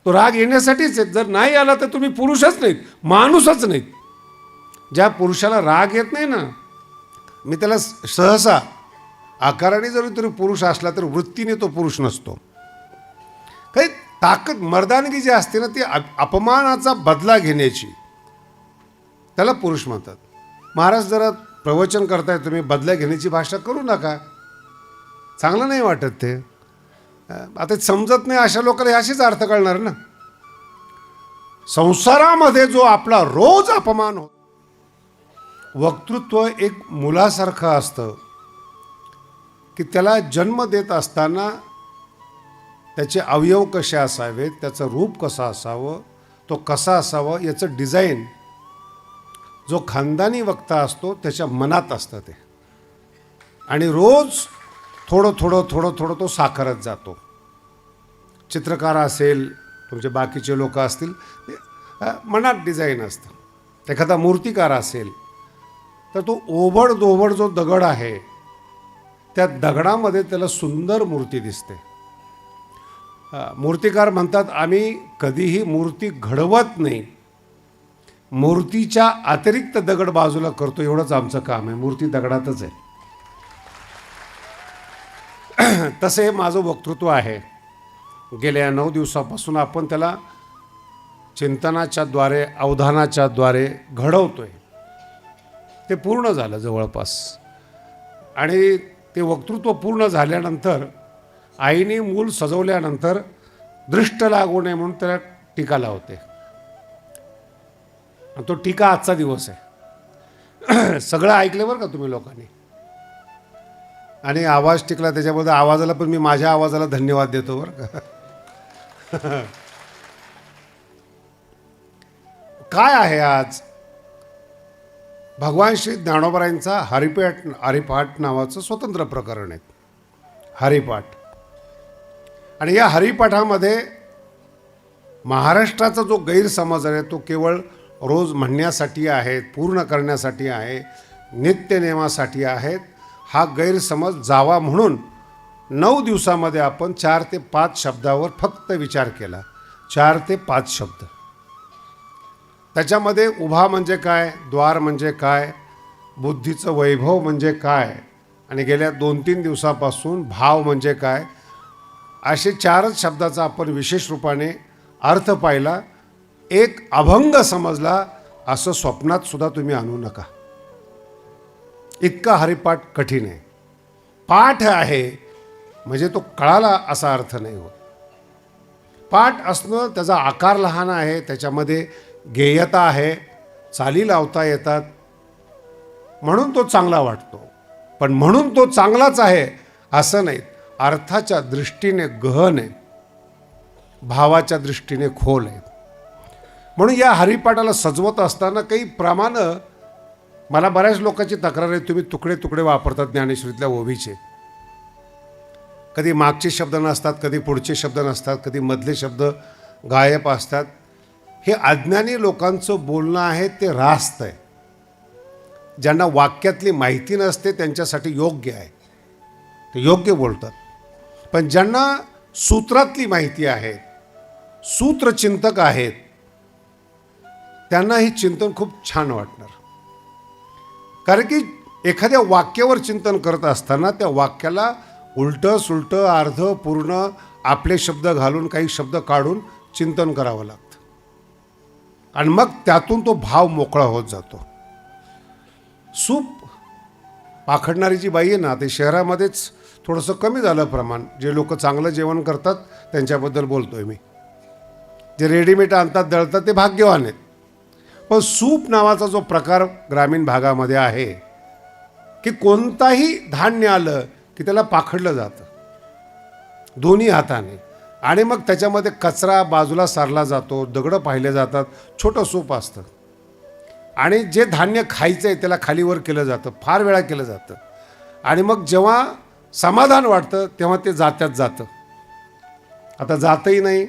तो राग येण्यासाठीच आहे. जर नाही आला तर तुम्ही पुरुषच नाहीत, माणूसच नाहीत. ज्या पुरुषाला राग येत नाही ना, मी त्याला सहसा आकाराने जरी तरी पुरुष असला तर वृत्तीने तो पुरुष नसतो. काही ताकद मर्दानगी जी असते ना ती अपमानाचा बदला घेण्याची, त्याला पुरुष म्हणतात. महाराज जरा प्रवचन करताय तुम्ही, बदला घेण्याची भाषा करू नका, चांगलं नाही वाटत ते. आता समजत नाही अशा लोकांना असेच अर्थ कळणार ना. संसारामध्ये जो आपला रोज अपमान होतो, वक्तृत्व एक मुलासारखं असतं की त्याला जन्म देत असताना त्याचे अवयव कसे असावेत, त्याचं रूप कसं असावं, तो कसा असावं याचं डिझाईन जो खानदानी वक्ता असतो त्याच्या मनात असतं ते. आणि रोज थोडं थोडं थोडं थोडं तो साकारत जातो. चित्रकार असेल, तुमचे बाकीचे लोक असतील, मनात डिझाईन असतं. एखादा मूर्तिकार असेल तर तो ओबड जो दगड आहे त्या दगडामध्ये त्याला सुंदर मूर्ती दिसते. मूर्तिकार म्हणतात आम्ही कधीही मूर्ती घडवत नाही, मूर्तीच्या अतिरिक्त दगड बाजूला करतो, एवढंच आमचं काम आहे, मूर्ती दगडातच आहे. तसे हे माझं वक्तृत्व आहे. गेल्या 9 दिवसापासून आपण त्याला चिंतनाच्या द्वारे, अवधानाच्या द्वारे घडवतोय. ते पूर्ण झालं जवळपास. आणि ते वक्तृत्व पूर्ण झाल्यानंतर आईने मूल सजवल्यानंतर दृष्ट लागू नये म्हणून त्याला टीका लावते. तो टीका आजचा दिवस आहे. सगळं ऐकलं बरं का तुम्ही लोकांनी. आणि आवाज टिकला त्याच्याबद्दल आवाजाला पण मी माझ्या आवाजाला धन्यवाद देतो बरं का. काय आहे आज भगवान श्री ज्ञानोबरायांचा हरिपाठ नावाचं स्वतंत्र प्रकरण आहे. हरिपाठ. आणि या हरिपाठामध्ये महाराष्ट्राचा जो गैरसमज आहे तो केवळ रोज म्हणण्यासाठी आहेत, पूर्ण करण्यासाठी आहे, नित्यनेमासाठी आहेत. हा गैरसमज जावा म्हणून 9 दिवसामध्ये आपण 4 ते 5 शब्दावर फक्त विचार केला. 4 ते 5 शब्द. त्याच्यामध्ये उभा म्हणजे काय, द्वार म्हणजे काय, बुद्धीचं वैभव म्हणजे काय, आणि गेल्या 2-3 दिवसापासून भाव म्हणजे काय, असे 4च शब्दाचा आपण विशेष रूपाने अर्थ पाहिला. एक अभंग समजला असं स्वप्नात सुद्धा तुम्ही आणू नका. इतका हरिपाठ कठीण आहे. पाठ आहे म्हणजे तो कळाला असा अर्थ नाही होत. पाठ असणं त्याचा आकार लहान आहे, त्याच्यामध्ये गेयता आहे, चाली लावता येतात, म्हणून तो चांगला वाटतो. पण म्हणून तो चांगलाच आहे असं नाही. अर्थाच्या दृष्टीने गहन आहे, भावाच्या दृष्टीने खोल आहे. म्हणून या हरिपाठाला सजवत असताना काही प्रमाणं, मला बऱ्याच लोकांची तक्रार आहे तुम्ही तुकडे तुकडे वापरतात ज्ञानेश्वरीतल्या ओवीचे. कधी मागचे शब्द नसतात, कधी पुढचे शब्द नसतात, कधी मधले शब्द गायब असतात. हे अज्ञानी लोकांचं बोलणं आहे ते रास्त आहे. ज्यांना वाक्यातली माहिती नसते त्यांच्यासाठी योग्य आहे, ते योग्य बोलतात. पण ज्यांना सूत्रातली माहिती आहे, सूत्रचिंतक आहेत, त्यांना हे चिंतन खूप छान वाटणार. कारण की एखाद्या वाक्यावर चिंतन करत असताना त्या वाक्याला उलटं सुलटं अर्ध पूर्ण आपले शब्द घालून काही शब्द काढून चिंतन करावं लागतं. आणि मग त्यातून तो भाव मोकळा होत जातो. सूप पाखडणारी जी बाई आहे ना, ते शहरामध्येच थोडंसं कमी झालं प्रमाण. जे लोक चांगलं जेवण करतात त्यांच्याबद्दल बोलतोय मी. जे रेडीमेड आणतात, दळतात ते भाग्यवान आहेत. पण सूप नावाचा जो प्रकार ग्रामीण भागामध्ये आहे की कोणताही धान्य आलं की त्याला पाखडलं जातं दोन्ही हाताने, आणि मग त्याच्यामध्ये कचरा बाजूला सारला जातो, दगडं पाहिले जातात. छोटं सूप असतं आणि जे धान्य खायचं आहे त्याला खालीवर केलं जातं, फार वेळा केलं जातं. आणि मग जेव्हा समाधान वाटतं तेव्हा ते जातं. आता जातही नाही.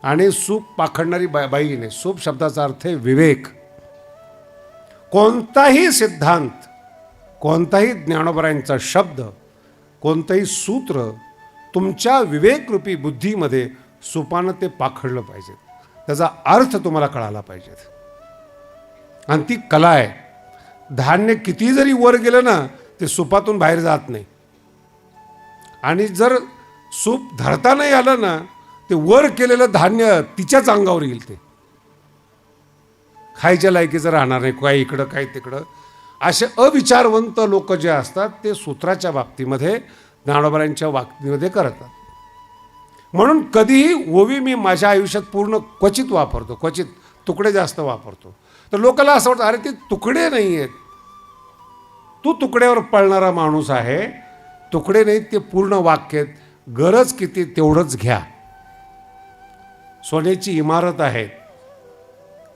आणि सूप पाखडणारी बाईने, सूप शब्दाचा अर्थ आहे विवेक. कोणताही सिद्धांत, कोणताही ज्ञानोबरायांचा शब्द, कोणतंही सूत्र तुमच्या विवेकरूपी बुद्धीमध्ये सुपानं ते पाखडलं पाहिजे, त्याचा अर्थ तुम्हाला कळाला पाहिजे. आणि ती कला आहे. धान्य किती जरी वर गेलं ना ते सुपातून बाहेर जात नाही. आणि जर सूप धरता नाही आलं ना ते वर केलेलं धान्य तिच्याच अंगावर येईल, ते खायच्या लायकीचं राहणार नाही. काय इकडं काय तिकडं. असे अविचारवंत लोक जे असतात ते सूत्राच्या बाबतीमध्ये ज्ञानोबांच्या बाबतीमध्ये करतात. म्हणून कधीही ओवी मी माझ्या आयुष्यात पूर्ण क्वचित वापरतो, क्वचित तुकडे जास्त वापरतो. तर लोकांना असं वाटतं अरे ते तुकडे नाही आहेत, तू तुकड्यावर पळणारा माणूस आहे. तुकडे नाहीत, ते पूर्ण वाक्य आहेत. गरज किती तेवढंच घ्या. सोन्याची इमारत आहे,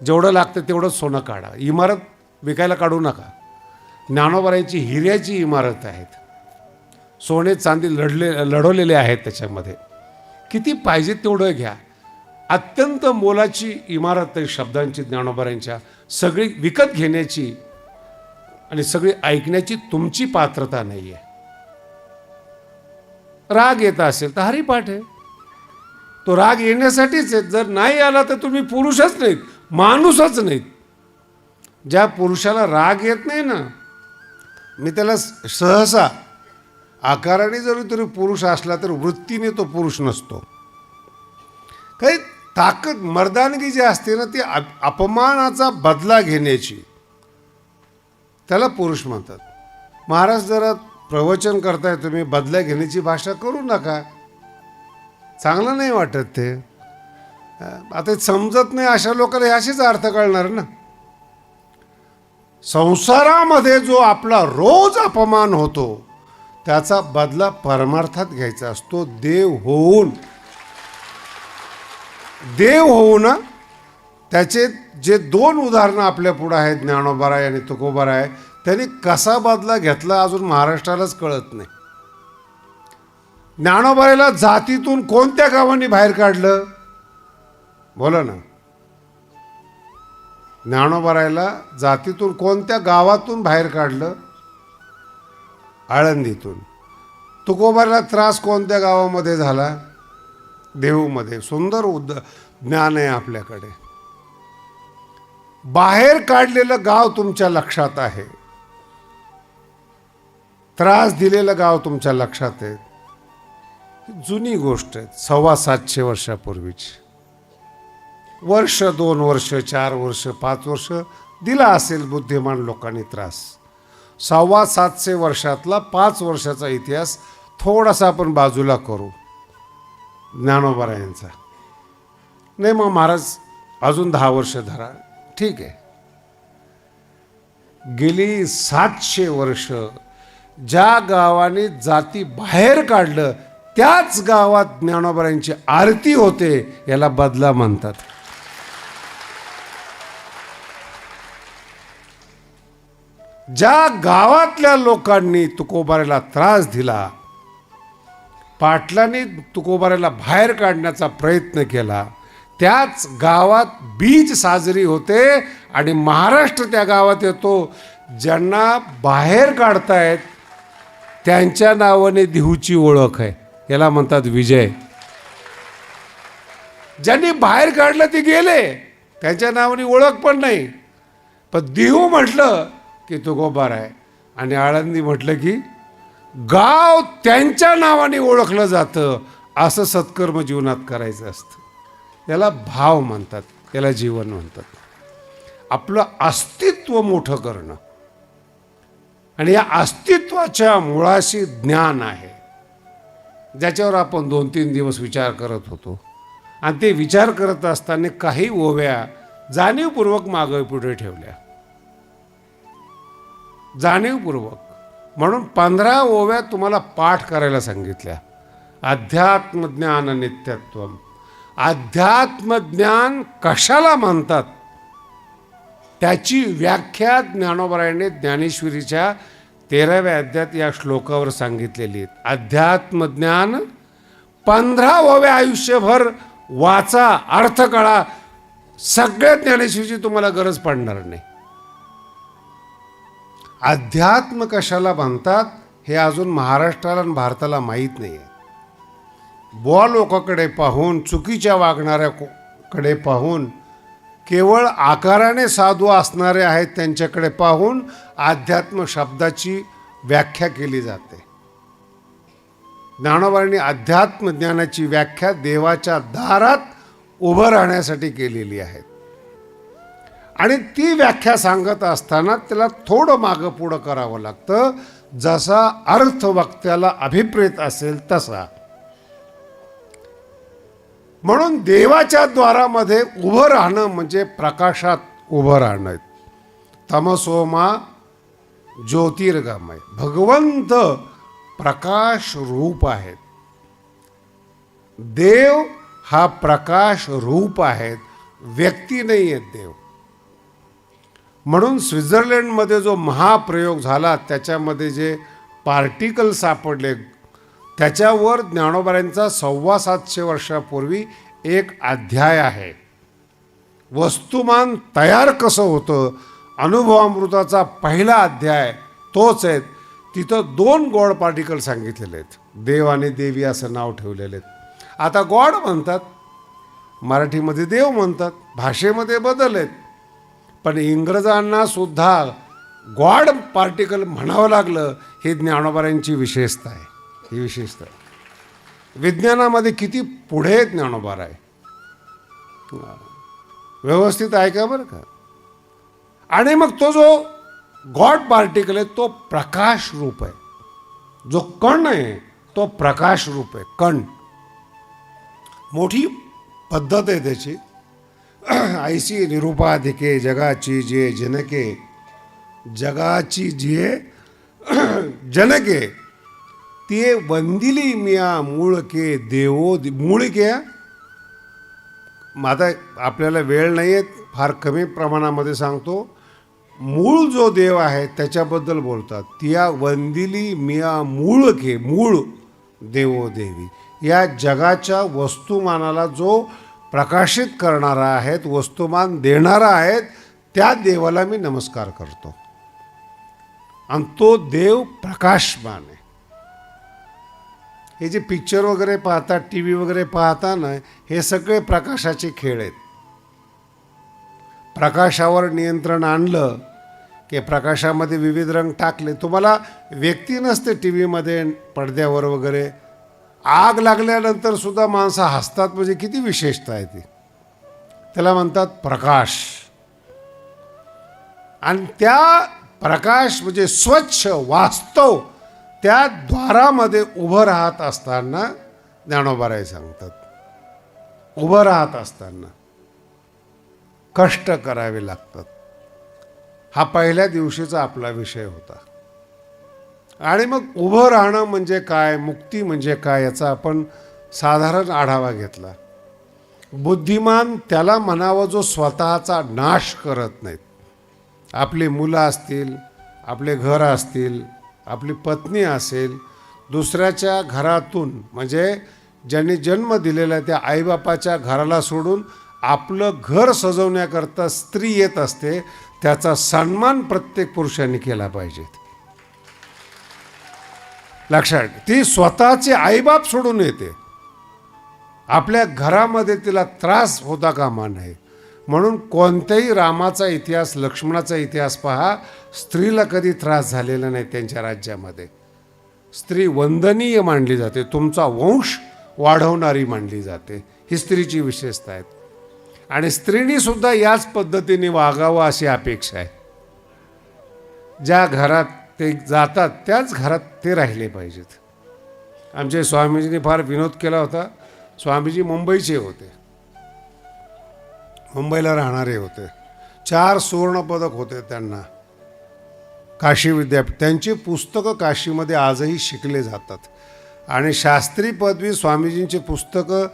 जेवढं लागतं तेवढंच सोनं काढा. इमारत विकायला काढू नका. ज्ञानोबांची हिऱ्याची इमारत आहेत, सोने चांदी लढवलेले आहेत त्याच्यामध्ये. किती पाहिजे तेवढं घ्या. अत्यंत मोलाची इमारत आहे शब्दांची ज्ञानोबांच्या. सगळी विकत घेण्याची आणि सगळी ऐकण्याची तुमची पात्रता नाही आहे. राग येत असेल तर हरिपाठ आहे, तो राग येण्यासाठीच आहे. जर नाही आला तर तुम्ही पुरुषच नाहीत, माणूसच नाहीत. ज्या पुरुषाला राग येत नाही ना, मी त्याला सहसा आकाराने जरी तरी पुरुष असला तर वृत्तीने तो पुरुष नसतो. काही ताकद मर्दानगी जी असते ना ती अपमानाचा बदला घेण्याची, त्याला पुरुष म्हणतात. महाराज जरा प्रवचन करताय तुम्ही, बदला घेण्याची भाषा करू नका, चांगलं नाही वाटत ते. आता समजत नाही अशा लोकांना हे असेच अर्थ कळणार ना. संसारामध्ये जो आपला रोज अपमान होतो त्याचा बदला परमार्थात घ्यायचा असतो. देव होऊन त्याचे जे दोन उदाहरणं आपल्या पुढे आहेत, ज्ञानोबाराय आणि तुकोबाराय, त्यांनी कसा बदला घेतला अजून महाराष्ट्रालाच कळत नाही. ज्ञानोबारायला जातीतून कोणत्या गावांनी बाहेर काढलं बोला ना. ज्ञानोबारायला जातीतून कोणत्या गावातून बाहेर काढलं? आळंदीतून. तुकोबारायला त्रास कोणत्या गावामध्ये झाला? देहूमध्ये. सुंदर ज्ञान आहे आपल्याकडे. बाहेर काढलेलं गाव तुमच्या लक्षात आहे, त्रास दिलेलं गाव तुमच्या लक्षात आहे. जुनी गोष्ट आहे, 750 वर्षापूर्वीची. वर्ष 2 वर्ष 4 वर्ष 5 वर्ष दिला असेल बुद्धिमान लोकांनी त्रास. 750 वर्षातला 5 वर्षाचा इतिहास थोडासा आपण बाजूला करू ज्ञानोबारायांचा. नाही मग महाराज अजून 10 वर्ष धरा, ठीक आहे. गेली 700 वर्ष ज्या गावाने जाती बाहेर काढलं त्याच गावात ज्ञानोबारायांची आरती होते, याला बदला म्हणतात. ज्या गावातल्या लोकांनी तुकोबारायला त्रास दिला, पाटलांनी तुकोबारायला बाहेर काढण्याचा प्रयत्न केला, त्याच गावात बीज साजरी होते आणि महाराष्ट्र त्या गावात येतो. ज्यांना बाहेर काढतायत त्यांच्या नावाने देहूची ओळख आहे, याला म्हणतात विजय. ज्यांनी बाहेर काढलं ते गेले, त्यांच्या नावाने ओळख पण नाही. पण देहू म्हटलं की तुकोबाराय आणि आळंदी म्हटलं की गाव त्यांच्या नावाने ओळखलं जातं. असं सत्कर्म जीवनात करायचं असतं. याला भाव म्हणतात, याला जीवन म्हणतात. आपलं अस्तित्व मोठं करणं आणि या अस्तित्वाच्या मुळाशी ज्ञान आहे, ज्याच्यावर आपण 2-3 दिवस विचार करत होतो. आणि ते विचार करत असताना काही ओव्या जाणीवपूर्वक मागे पुढे ठेवल्या, जाणीवपूर्वक. म्हणून 15 ओव्या तुम्हाला पाठ करायला सांगितल्या. अध्यात्मज्ञान नित्यत्वम. अध्यात्मज्ञान कशाला म्हणतात त्याची व्याख्या ज्ञानोबारायांनी ज्ञानेश्वरीच्या 13व्या अध्यायात या श्लोकावर सांगितलेली आहे. अध्यात्मज्ञान 15 ओव्या आयुष्यभर वाचा, अर्थ कळा. सगळ्या ज्ञानेश्वरीची तुम्हाला गरज पडणार नाही. अध्यात्म कशाला म्हणतात हे अजून महाराष्ट्राला आणि भारताला माहीत नाही आहे. बुवा लोकांकडे पाहून, चुकीच्या वागणाऱ्याकडे पाहून, केवळ आकाराने साधू असणारे आहेत त्यांच्याकडे पाहून अध्यात्म शब्दाची व्याख्या केली जाते. ज्ञानोबांनी अध्यात्म ज्ञानाची व्याख्या देवाच्या दारात उभं राहण्यासाठी केलेली आहे. आणि ती व्याख्या सांगत असताना त्याला थोडं मागं पुढं करावं लागतं, जसा अर्थ वक्त्याला अभिप्रेत असेल तसा. म्हणून देवाच्या द्वारामध्ये उभं राहणं म्हणजे प्रकाशात उभं राहणं. तमसोमा ज्योतिर्गमय. भगवंत प्रकाश रूप आहेत. देव हा प्रकाश रूप आहेत, व्यक्ती नाही आहेत देव. म्हणून स्वित्झर्लंडमध्ये जो महाप्रयोग झाला त्याच्यामध्ये जे पार्टिकल सापडले त्याच्यावर ज्ञानोबांचा 750 वर्षापूर्वी एक अध्याय आहे. वस्तुमान तयार कसं होतं, अनुभवामृताचा पहिला अध्याय तोच आहे. तिथं 2 गॉड पार्टिकल सांगितलेले आहेत. देव आणि देवी असं नाव ठेवलेले आहेत. आता गॉड म्हणतात, मराठीमध्ये देव म्हणतात, भाषेमध्ये बदल आहेत. पण इंग्रजांना सुद्धा गॉड पार्टिकल म्हणावं लागलं, हे ज्ञानोबांची विशेषता आहे. ही विशेषता विज्ञानामध्ये किती पुढे ज्ञानोबा आहे. व्यवस्थित ऐका बरं का. आणि मग तो जो गॉड पार्टिकल आहे तो प्रकाश रूप आहे. जो कण आहे तो प्रकाश रूप आहे. कण मोठी पद्धत आहे त्याची. ऐसी निरूपाधिके जगाची जे जनके, जगाची जे जनके ते वंदिली मिया मूळ के देवो. मूळ के, आता आपल्याला वेळ नाही आहे, फार कमी प्रमाणामध्ये सांगतो. मूळ जो देव आहे त्याच्याबद्दल बोलतात. तिया वंदिली मिया मूळ के, मूळ देवो देवी. या जगाच्या वस्तुमानाला जो प्रकाशित करणारा आहे, वस्तुमान देणारा आहे, त्या देवाला मी नमस्कार करतो. आणि तो देव प्रकाशमान आहे. हे जे पिक्चर वगैरे पाहतात, टी व्ही वगैरे पाहता ना, हे सगळे प्रकाशाचे खेळ आहेत. प्रकाशावर नियंत्रण आणलं की प्रकाशामध्ये विविध रंग टाकले. तुम्हाला व्यक्ती नसते टी व्हीमध्ये, पडद्यावर वगैरे. आग लागल्यानंतर सुद्धा माणसं हसतात, म्हणजे किती विशेषता आहे ती. त्याला म्हणतात प्रकाश. आणि त्या प्रकाश म्हणजे स्वच्छ वास्तव, त्या द्वारामध्ये उभं राहत असताना ज्ञानोबाराय सांगतात, उभं राहत असताना कष्ट करावे लागतात. हा पहिल्या दिवशीचा आपला विषय होता. आणि मग उभं राहणं म्हणजे काय, मुक्ती म्हणजे काय, याचा आपण साधारण आढावा घेतला. बुद्धिमान त्याला म्हणावं जो स्वतःचा नाश करत नाहीत. आपली मुलं असतील, आपले घर असतील, आपली पत्नी असेल, दुसऱ्याच्या घरातून म्हणजे ज्यांनी जन्म दिलेला त्या आईबापाच्या घराला सोडून आपलं घर सजवण्याकरता स्त्री येत असते, त्याचा सन्मान प्रत्येक पुरुषांनी केला पाहिजे. लक्षात, ती स्वतःचे आईबाप सोडून येते. आपल्या घरामध्ये तिला त्रास होता कामा नये. म्हणून कोणत्याही रामाचा इतिहास, लक्ष्मणाचा इतिहास पहा, स्त्रीला कधी त्रास झालेला नाही त्यांच्या राज्यामध्ये. स्त्री वंदनीय मानली जाते, तुमचा वंश वाढवणारी मानली जाते. ही स्त्रीची विशेषता आहे. आणि स्त्रीनी सुद्धा याच पद्धतीने वागावं अशी अपेक्षा आहे. ज्या घरात ते जातात त्याच घरात ते राहिले पाहिजेत. आमचे स्वामीजींनी फार विनोद केला होता. स्वामीजी मुंबईचे होते, मुंबईला राहणारे होते. 4 सुवर्णपदक होते त्यांना काशी विद्यापीठ. त्यांची पुस्तकं काशीमध्ये आजही शिकले जातात. आणि शास्त्री पदवी, स्वामीजींची पुस्तकं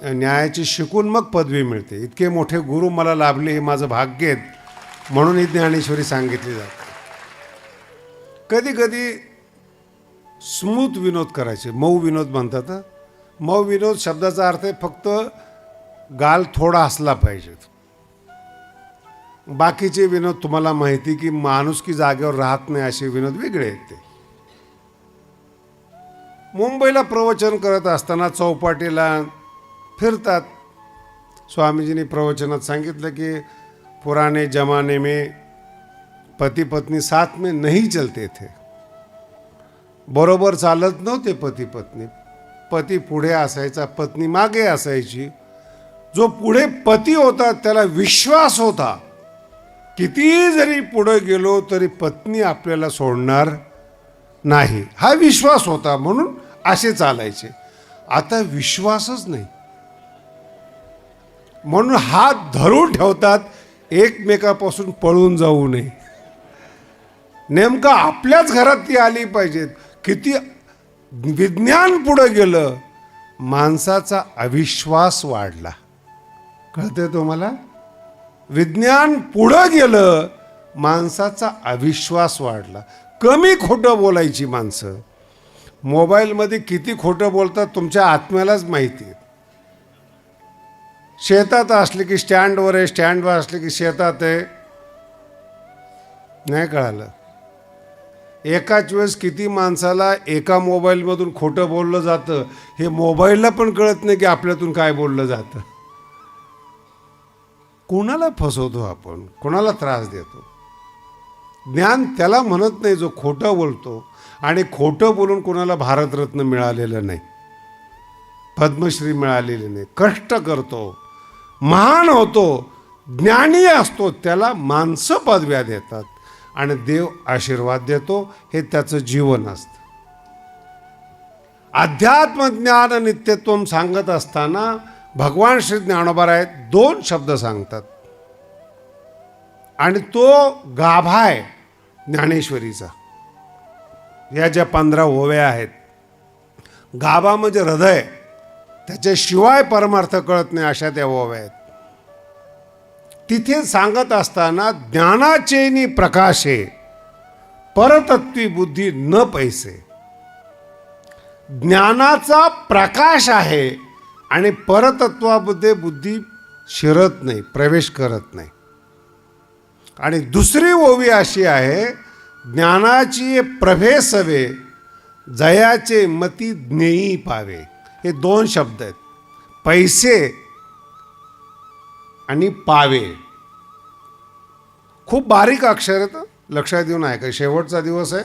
न्यायाची शिकून मग पदवी मिळते. इतके मोठे गुरु मला लाभले, हे माझं भाग्य आहे. म्हणून ही ज्ञानेश्वरी सांगितली जाते. कधी कधी स्मूथ विनोद करायचे, मऊ विनोद म्हणतात. मऊ विनोद शब्दाचा अर्थ आहे फक्त गाल थोडा असला पाहिजे. बाकीचे विनोद तुम्हाला माहिती की माणूस की जागेवर राहत नाही, असे विनोद वेगळे आहेत ते. मुंबईला प्रवचन करत असताना चौपाटीला फिरतात. स्वामीजींनी प्रवचनात सांगितलं की पुराने जमाने में पती पत्नी साथ में नहीं चलते थे. बरोबर चालत नव्हते पती पत्नी. पती पुढे असायचा, पत्नी मागे असायची. जो पुढे पती होता त्याला विश्वास होता, किती जरी पुढे गेलो तरी पत्नी आपल्याला सोडणार नाही, हा विश्वास होता, म्हणून असे चालायचे. आता विश्वासच नाही, म्हणून हात धरून ठेवतात एकमेकापासून पळून जाऊ नये. नेमकं आपल्याच घरात ती आली पाहिजेत. किती विज्ञान पुढे गेलं, माणसाचा अविश्वास वाढला. कळतंय तुम्हाला? विज्ञान पुढं गेलं, माणसाचा अविश्वास वाढला. कमी खोटं बोलायची माणसं. मोबाईलमध्ये किती खोटं बोलतात तुमच्या आत्म्यालाच माहिती आहे. शेतात असले की स्टँडवर आहे, स्टँडवर असले की शेतात आहे, नाही कळालं. एकाच वेळेस किती माणसाला एका मोबाईलमधून खोटं बोललं जातं हे मोबाईलला पण कळत नाही की आपल्यातून काय बोललं जातं. कोणाला फसवतो आपण, कोणाला त्रास देतो. ज्ञान त्याला म्हणत नाही जो खोटं बोलतो. आणि खोटं बोलून कोणाला भारतरत्न मिळालेलं नाही, पद्मश्री मिळालेली नाही. कष्ट करतो, महान होतो, ज्ञानी असतो, त्याला माणसं पदव्या देतात आणि देव आशीर्वाद देतो. हे त्याचं जीवन असतं. अध्यात्मज्ञान नित्यत्वम सांगत असताना भगवान श्री ज्ञानोबा दोन शब्द सांगतात आणि तो गाभा आहे ज्ञानेश्वरीचा. या ज्या 15 ओव्या आहेत, गाभा म्हणजे हृदय, त्याच्याशिवाय परमार्थ कळत नाही अशा त्या ओव्या आहेत. तिथे सांगत असताना ज्ञानाचेनी प्रकाशे परतत्वी बुद्धी न पैसे. ज्ञानाचा प्रकाश आहे आणि परतत्वामध्ये बुद्धी शिरत नाही, प्रवेश करत नाही. आणि दुसरी ओवी अशी आहे, ज्ञानाची प्रभे सवे जयाचे मती ज्ञेयी पावे. हे दोन शब्द आहेत, पैसे आणि पावे. खूप बारीक अक्षर आहेत, लक्षात देऊन आहे. का शेवटचा दिवस आहे.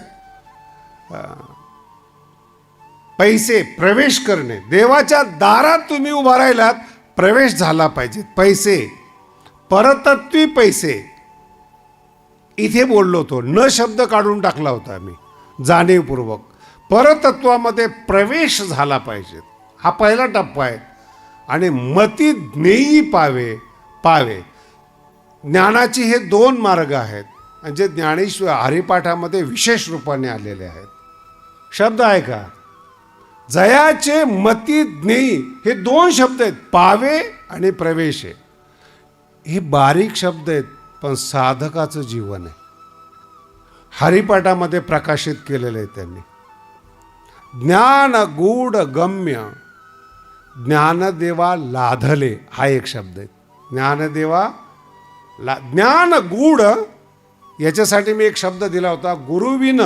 पैसे, प्रवेश करणे. देवाच्या दारात तुम्ही उभा राहिलात, प्रवेश झाला पाहिजे. पैसे, परतत्वी पैसे. इथे बोललो होतो, न शब्द काढून टाकला होता मी जाणीवपूर्वक. परतत्वामध्ये प्रवेश झाला पाहिजे, हा पहिला टप्पा आहे. आणि मती ज्ञेयी पावे पावे. ज्ञानाचे हे दोन मार्ग आहेत, जे ज्ञानेश्वर हरिपाठामध्ये विशेष रूपाने आलेले आहेत. शब्द आहे का? जयाचे मती ज्ञेयी, हे दोन शब्द आहेत, पावे आणि प्रवेश आहे. हे बारीक शब्द आहेत, पण साधकाचं जीवन आहे. हरिपाठामध्ये प्रकाशित केलेलं आहे त्यांनी. ज्ञान गूढ गम्य ज्ञानदेवा लाधले, हा एक शब्द आहे. ज्ञानदेवा ज्ञान गूढ, याच्यासाठी मी एक शब्द दिला होता, गुरुविन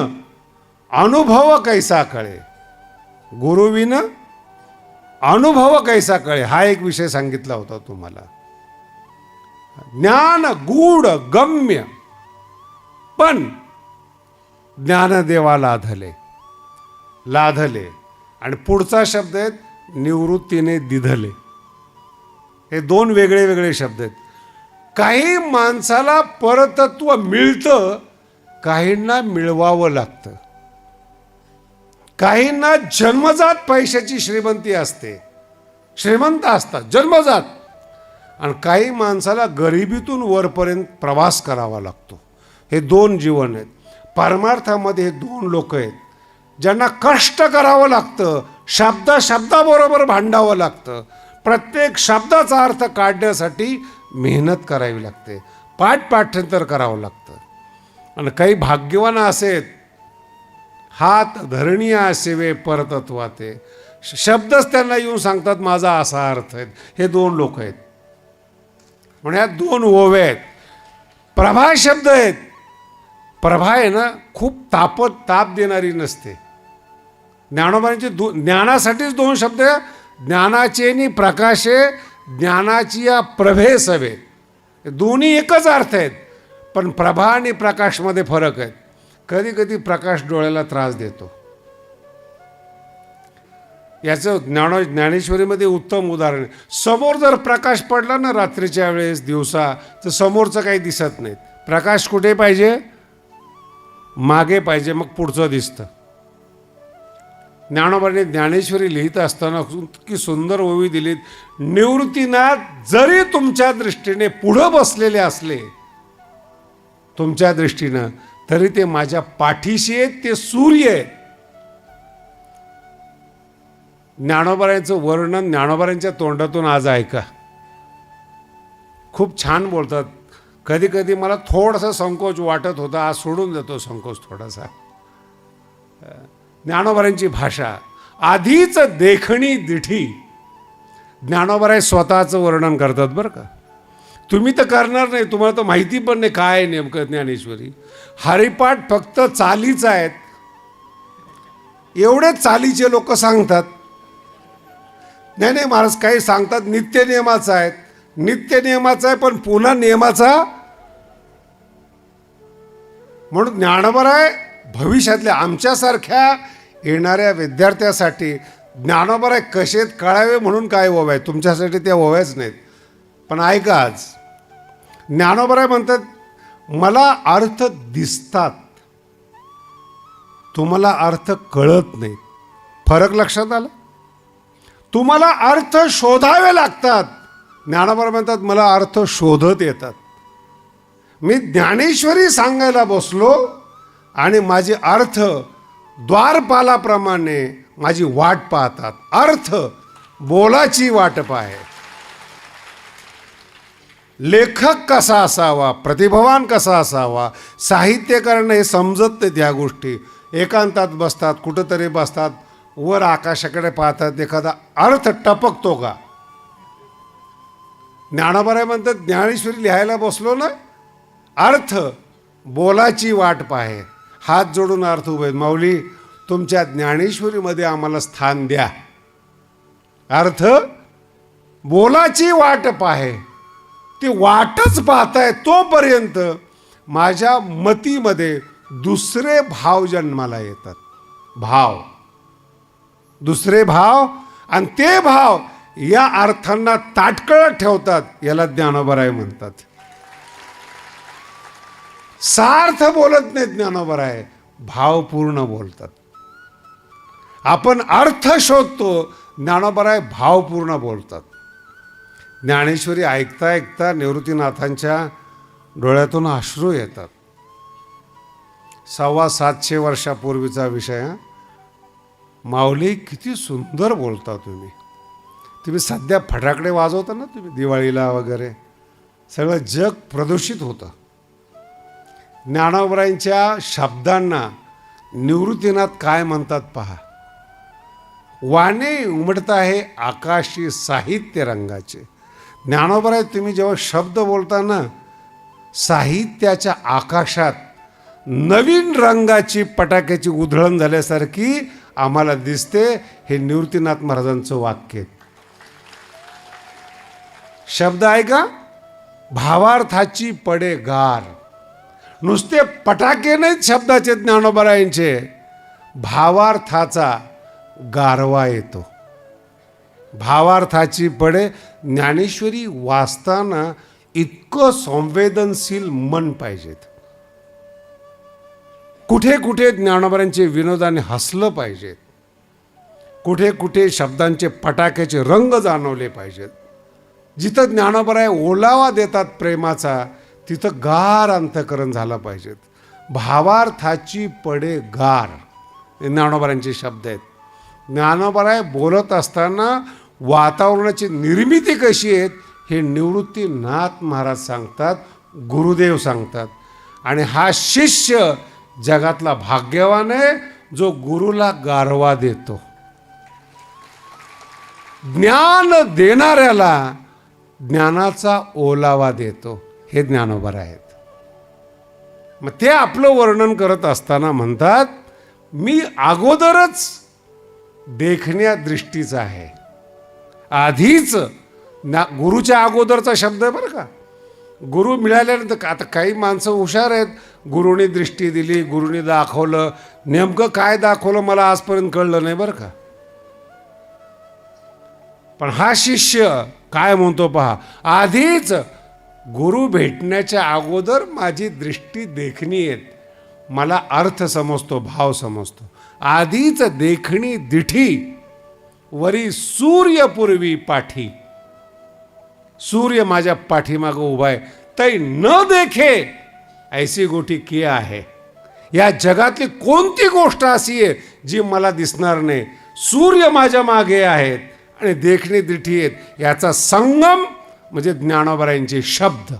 अनुभव कैसा कळे. गुरुविन अनुभव कैसा कळे, हा एक विषय सांगितला होता तुम्हाला. ज्ञान गूढ गम्य, पण ज्ञानदेवा लाधले. लाधले. आणि पुढचा शब्द आहे निवृत्तीने दिधले. हे दोन वेगळे वेगळे शब्द आहेत. काही माणसाला परतत्व मिळतं, काहींना मिळवावं लागतं. काहींना जन्मजात पैशाची श्रीमंती असते, श्रीमंत असतात जन्मजात. आणि काही माणसाला गरिबीतून वरपर्यंत प्रवास करावा लागतो. हे दोन जीवन आहेत. परमार्थामध्ये हे दोन लोक आहेत ज्यांना कष्ट करावं लागतं, शब्दाबरोबर भांडावं लागतं. प्रत्येक शब्दाचा अर्थ काढण्यासाठी मेहनत करावी लागते, पाठपाठांतर करावं लागतं. आणि काही भाग्यवान असेत, हात धरणीया सेवे परतत्वाते, शब्दच त्यांना येऊन सांगतात माझा असा अर्थ आहे. हे दोन लोक आहेत. म्हणजे ह्या दोन ओव्या आहेत. प्रभा शब्द आहेत. प्रभा आहे ना, खूप ताप देणारी नसते. ज्ञानोबांचे ज्ञानासाठीच दोन शब्द, ज्ञानाचे नि प्रकाशे, ज्ञानाची या प्रभे सवे. दोन्ही एकच अर्थ आहेत, पण प्रभा आणि प्रकाशमध्ये फरक आहे. कधी कधी प्रकाश डोळ्याला त्रास देतो. याचं ज्ञानेश्वरीमध्ये उत्तम उदाहरण आहे. समोर जर प्रकाश पडला ना रात्रीच्या वेळेस, दिवसा, तर समोरचं काही दिसत नाही. प्रकाश कुठे पाहिजे? मागे पाहिजे, मग पुढचं दिसतं. ज्ञानोबाने ज्ञानेश्वरी लिहित असताना की सुंदर ओवी दिलीत. निवृत्तीनाथ जरी तुमच्या दृष्टीने पुढं बसलेले असले, तुमच्या दृष्टीनं, तरी ते माझ्या पाठीशी आहेत, ते सूर्य आहेत. ज्ञानोबारायांचं वर्णन ज्ञानोबारायांच्या तोंडातून आज ऐका. खूप छान बोलतात. कधी कधी मला थोडासा संकोच वाटत होता, आज सोडून देतो संकोच थोडासा. ज्ञानोबारायांची भाषा आधीच देखणी दिठी. ज्ञानोबाराय स्वतःचं वर्णन करतात बरं का. तुम्ही तर करणार नाही, तुम्हाला तर माहिती पण नाही काय आहे नेमकं ज्ञानेश्वरी. हरिपाठ फक्त चालीच आहेत, एवढेच चालीचे लोक सांगतात. नाही नाही महाराज, काही सांगतात नित्य नियमाचा आहे. नित्य नियमाचा आहे, पण पुन्हा नियमाचा. म्हणून ज्ञानोबाराय भविष्यातल्या आमच्यासारख्या येणाऱ्या विद्यार्थ्यासाठी ज्ञानोबाराय कसे कळावे म्हणून काय ओव्या आहेत. तुमच्यासाठी त्या ओव्याच नाहीत. पण ऐका, आज ज्ञानोबाराय म्हणतात, मला अर्थ दिसतात, तुम्हाला अर्थ कळत नाही. फरक लक्षात आला? तुम्हाला अर्थ शोधावे लागतात. ज्ञानोबाराय म्हणतात, मला अर्थ शोधत येतात. मी ज्ञानेश्वरी सांगायला बसलो आणि माझे अर्थ द्वारपालाप्रमाणे माझी वाट पाहतात. अर्थ बोलाची वाट पाहे. लेखक कसा असावा, प्रतिभावान कसा असावा, साहित्यकारांना हे समजत नाही त्या गोष्टी. एकांतात बसतात, कुठंतरी बसतात, वर आकाशाकडे पाहतात, एखादा अर्थ टपकतो का? ज्ञानोबाराय म्हणतात, ज्ञानेश्वरी लिहायला बसलो ना, अर्थ बोलाची वाट पाहे. हात जोडून अर्थ उभे, माऊली तुमच्या ज्ञानेश्वरीमध्ये आम्हाला स्थान द्या. अर्थ बोलाची वाट पाहे. ती वाटच पाहताय तोपर्यंत माझ्या मतीमध्ये दुसरे भाव जन्माला येतात. भाव, दुसरे भाव, आणि ते भाव या अर्थांना ताटकळत ठेवतात. याला ज्ञानोबाराय म्हणतात. सार्थ बोलत नाहीत ज्ञानोबाराय, भावपूर्ण बोलतात. आपण अर्थ शोधतो, ज्ञानोबाराय भावपूर्ण बोलतात. ज्ञानेश्वरी ऐकता ऐकता निवृत्तीनाथांच्या डोळ्यातून अश्रू येतात. 750 वर्षापूर्वीचा विषय. माऊली किती सुंदर बोलता तुम्ही. तुम्ही सध्या फटाकडे वाजवता ना तुम्ही दिवाळीला वगैरे, सगळं जग प्रदूषित होतं. ज्ञानोबारायांच्या शब्दांना निवृत्तीनाथ काय म्हणतात पहा. वाने उमटत आहे आकाशी साहित्य रंगाचे. ज्ञानोबाराय तुम्ही जेव्हा शब्द बोलता ना, साहित्याच्या आकाशात नवीन रंगाची पटाक्याची उधळण झाल्यासारखी आम्हाला दिसते. हे निवृत्तीनाथ महाराजांचं वाक्य. शब्द आहे का? भावार्थाची पडे गार. नुसते पटाके नाहीत शब्दाचे ज्ञानोबारायांचे, भावार्थाचा गारवा येतो. भावार्थाची पडे. ज्ञानेश्वरी वाचताना इतकं संवेदनशील मन पाहिजेत. कुठे कुठे ज्ञानोबारायांचे विनोदाने हसलं पाहिजे, कुठे कुठे शब्दांचे पटाक्याचे रंग जाणवले पाहिजेत. जिथं ज्ञानोबाराय ओलावा देतात प्रेमाचा, तिथं गार अंतःकरण झालं पाहिजेत. भावार्थाची पडे गार, हे ज्ञानोबारायांचे शब्द आहेत. ज्ञानोबाराय बोलत असताना वातावरणाची निर्मिती कशी आहे हे निवृत्तीनाथ महाराज सांगतात, गुरुदेव सांगतात. आणि हा शिष्य जगातला भाग्यवान आहे जो गुरुला गारवा देतो. ज्ञान देणाऱ्याला ज्ञानाचा ओलावा देतो. हे ज्ञानोबाराय आहेत. मग ते आपलं वर्णन करत असताना म्हणतात, मी अगोदरच देखण्या दृष्टीचा आहे. आधीच गुरुच्या अगोदरचा शब्द आहे बरं का. गुरु मिळाल्यानंतर आता काही माणसं हुशार आहेत, गुरुने दृष्टी दिली, गुरुने दाखवलं, नेमकं काय दाखवलं मला आजपर्यंत कळलं नाही बरं का. पण हा शिष्य काय म्हणतो पहा, आधीच गुरु भेटण्याच्या अगोदर माझी दृष्टी देखणी आहेत, मला अर्थ समजतो, भाव समजतो. आधीच देखणी दिठी वरी सूर्यपूर्वी पाठी. सूर्य माझ्या पाठीमागं उभा आहे, तै न देखे ऐसी गोटी किया आहे. या जगातली कोणती गोष्ट अशी आहे जी मला दिसणार नाही. सूर्य माझ्या मागे आहेत आणि देखणी दिठी आहेत. याचा संगम म्हणजे ज्ञानोबारायांचे शब्द.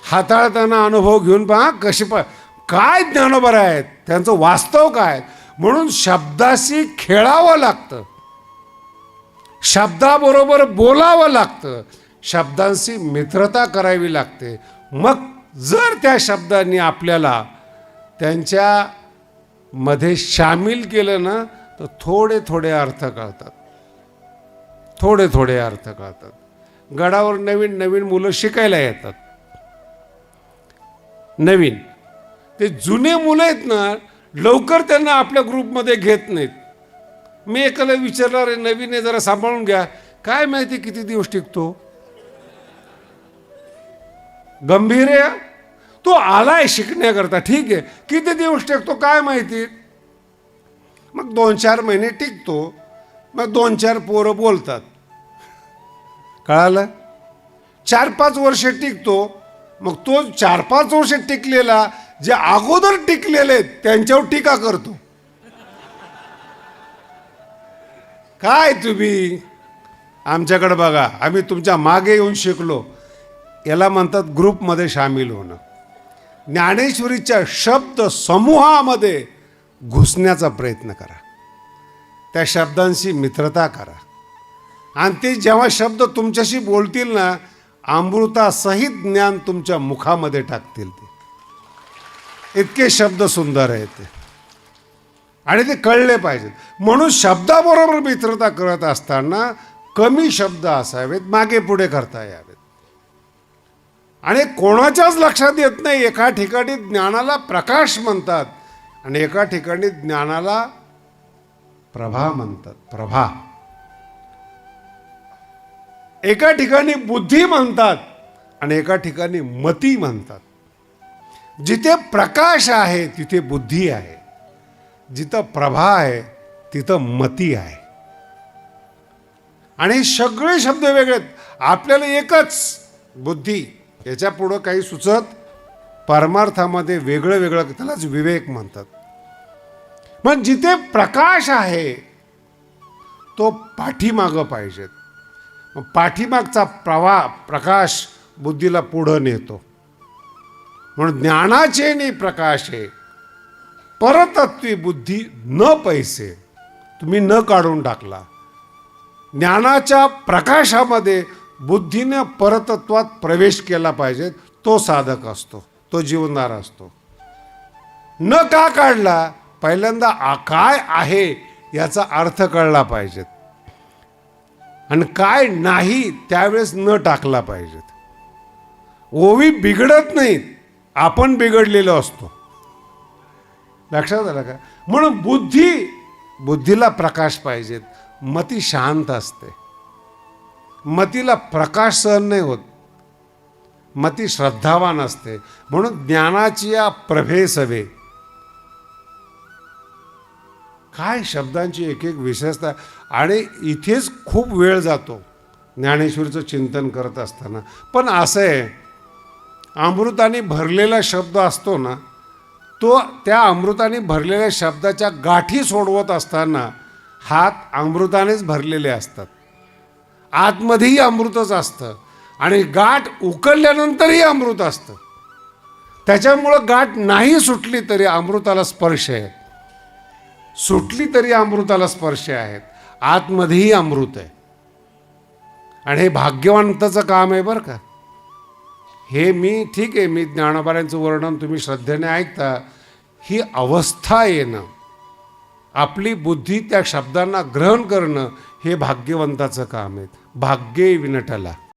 हाताळताना अनुभव घेऊन पहा कशी काय ज्ञानोबा आहेत, त्यांचं वास्तव काय. म्हणून शब्दाशी खेळावं लागतं, शब्दाबरोबर बोलावं लागतं, शब्दांशी मित्रता करावी लागते. मग जर त्या शब्दांनी आपल्याला त्यांच्या मध्ये सामील केलं ना, तर थोडे थोडे अर्थ कळतात, थोडे थोडे अर्थ कळतात. गडावर नवीन नवीन मुलं शिकायला येतात. नवीन ते जुने मुलं आहेत ना, लवकर त्यांना आपल्या ग्रुपमध्ये घेत नाहीत. मी एकाला विचारणार आहे, नवीन आहे, जरा सांभाळून घ्या. काय माहिती किती दिवस टिकतो. गंभीर आहे, तो आलाय शिकण्याकरता, ठीक आहे, किती दिवस टिकतो काय माहिती. मग 2-4 महिने टिकतो, मग 2-4 पोरं बोलतात, कळालं. 4-5 वर्ष टिकतो, मग तो 4-5 वर्ष टिकलेला जे अगोदर टिकलेले त्यांच्यावर टीका करतो. काय तुम्ही आमच्याकडे बघा, आम्ही तुमच्या मागे येऊन शिकलो. याला म्हणतात ग्रुपमध्ये सामील होणं. ज्ञानेश्वरीच्या शब्द समूहामध्ये घुसण्याचा प्रयत्न करा, त्या शब्दांशी मित्रता करा, आणि ते जेव्हा शब्द तुमच्याशी बोलतील ना, अमृतासहित ज्ञान तुमच्या मुखामध्ये टाकतील. ते इतके शब्द सुंदर आहेत ते, आणि ते कळले पाहिजेत. म्हणून शब्दाबरोबर मित्रता करत असताना कमी शब्द असावेत, मागे पुढे करता यावेत. आणि कोणाच्याच लक्षात येत नाही. एका ठिकाणी ज्ञानाला प्रकाश म्हणतात आणि एका ठिकाणी ज्ञानाला प्रभा म्हणतात. प्रभा. एका ठिकाणी बुद्धी म्हणतात आणि एका ठिकाणी मती म्हणतात. जिथे प्रकाश आहे तिथे बुद्धी आहे, जिथं प्रभा आहे तिथं मती आहे. आणि सगळे शब्द वेगळे, आपल्याला एकच बुद्धी, याच्या पुढं काही सुचत, परमार्थामध्ये वेगळं वेगळं, त्यालाच विवेक म्हणतात. पण जिथे प्रकाश आहे तो पाठीमागं पाहिजेत. पाठीमागचा प्रकाश बुद्धीला पुढं नेतो. म्हणून ज्ञानाचे नि प्रकाशे परतत्वी बुद्धी न पैसे. तुम्ही न काढून टाकला. ज्ञानाच्या प्रकाशामध्ये बुद्धीने परतत्वात प्रवेश केला पाहिजे. तो साधक असतो, तो जीवनदार असतो. न का काढला, पहिल्यांदा काय आहे याचा अर्थ कळला पाहिजेत, आणि काय नाही त्यावेळेस न टाकला पाहिजेत. ओवी बिघडत नाहीत, आपण बिघडलेलो असतो. लक्षात आलं का. म्हणून बुद्धीला प्रकाश पाहिजेत. मती शांत असते, मतीला प्रकाश सहन नाही होत, मती श्रद्धावान असते. म्हणून ज्ञानाची या प्रभे सवे. काय शब्दांची एक एक विशेषता. आणि इथेच खूप वेळ जातो ज्ञानेश्वरीचं चिंतन करत असताना. पण असं आहे, अमृताने भरलेला शब्द असतो ना, तो त्या अमृताने भरलेल्या शब्दाच्या गाठी सोडवत असताना हात अमृतानेच भरलेले असतात. आतमध्येही अमृतच असतं आणि गाठ उकळल्यानंतरही अमृत असतं. त्याच्यामुळं गाठ नाही सुटली तरी अमृताला स्पर्श आहे, सुटली तरी अमृताला स्पर्श आहेत. आतमध्येही अमृत आहे. आणि हे भाग्यवंताचं काम आहे बरं का. हे मी ठीक आहे, मी ज्ञानोबारांचं वर्णन तुम्ही श्रद्धेने ऐकता. ही अवस्था येणं, आपली बुद्धी त्या शब्दांना ग्रहण करणं हे भाग्यवंताचं काम आहे. भाग्ये विनटला.